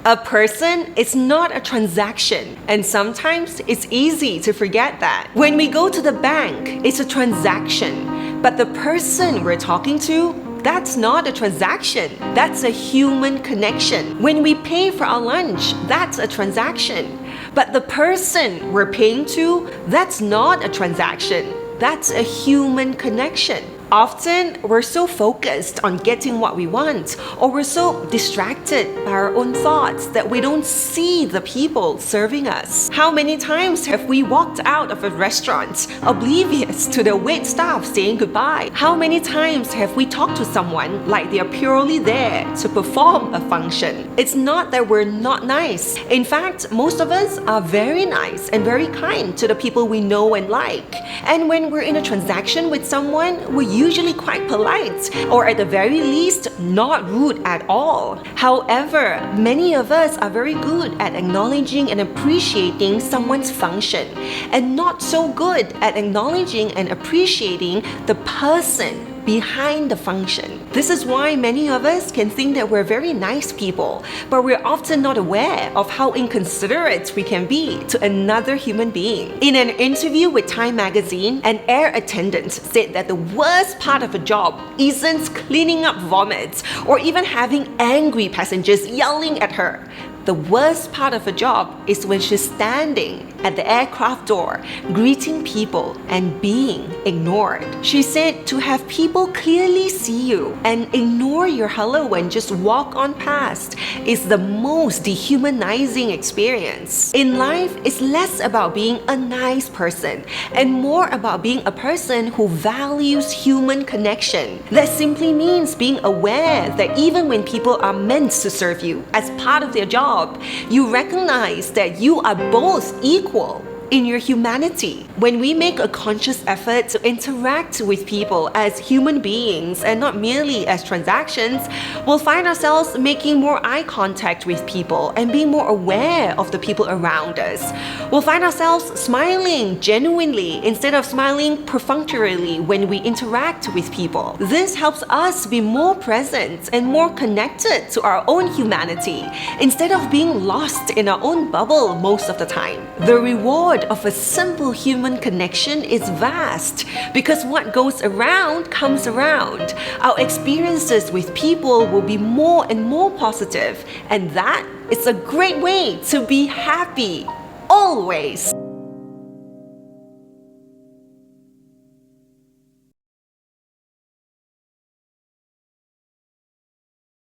A person is not a transaction, and sometimes it's easy to forget that. When we go to the bank, it's a transaction, but the person we're talking to, that's not a transaction. That's a human connection. When we pay for our lunch, that's a transaction. But the person we're paying to, that's not a transaction. That's a human connection. Often, we're so focused on getting what we want, or we're so distracted by our own thoughts that we don't see the people serving us. How many times have we walked out of a restaurant oblivious to the waitstaff saying goodbye? How many times have we talked to someone like they are purely there to perform a function? It's not that we're not nice. In fact, most of us are very nice and very kind to the people we know and like. And when we're in a transaction with someone, we're usually quite polite, or at the very least, not rude at all. However, many of us are very good at acknowledging and appreciating someone's function, and not so good at acknowledging and appreciating the person behind the function. This is why many of us can think that we're very nice people, but we're often not aware of how inconsiderate we can be to another human being. In an interview with Time magazine, an air attendant said that the worst part of a job isn't cleaning up vomit or even having angry passengers yelling at her. The worst part of a job is when she's standing at the aircraft door, greeting people and being ignored. She said to have people clearly see you and ignore your hello and just walk on past is the most dehumanizing experience. In life, it's less about being a nice person and more about being a person who values human connection. That simply means being aware that even when people are meant to serve you as part of their job, you recognize that you are both equal in your humanity. When we make a conscious effort to interact with people as human beings and not merely as transactions, we'll find ourselves making more eye contact with people and being more aware of the people around us. We'll find ourselves smiling genuinely instead of smiling perfunctorily when we interact with people. This helps us be more present and more connected to our own humanity instead of being lost in our own bubble most of the time. The reward of a simple human connection is vast because what goes around comes around. Our experiences with people will be more and more positive, and that is a great way to be happy always.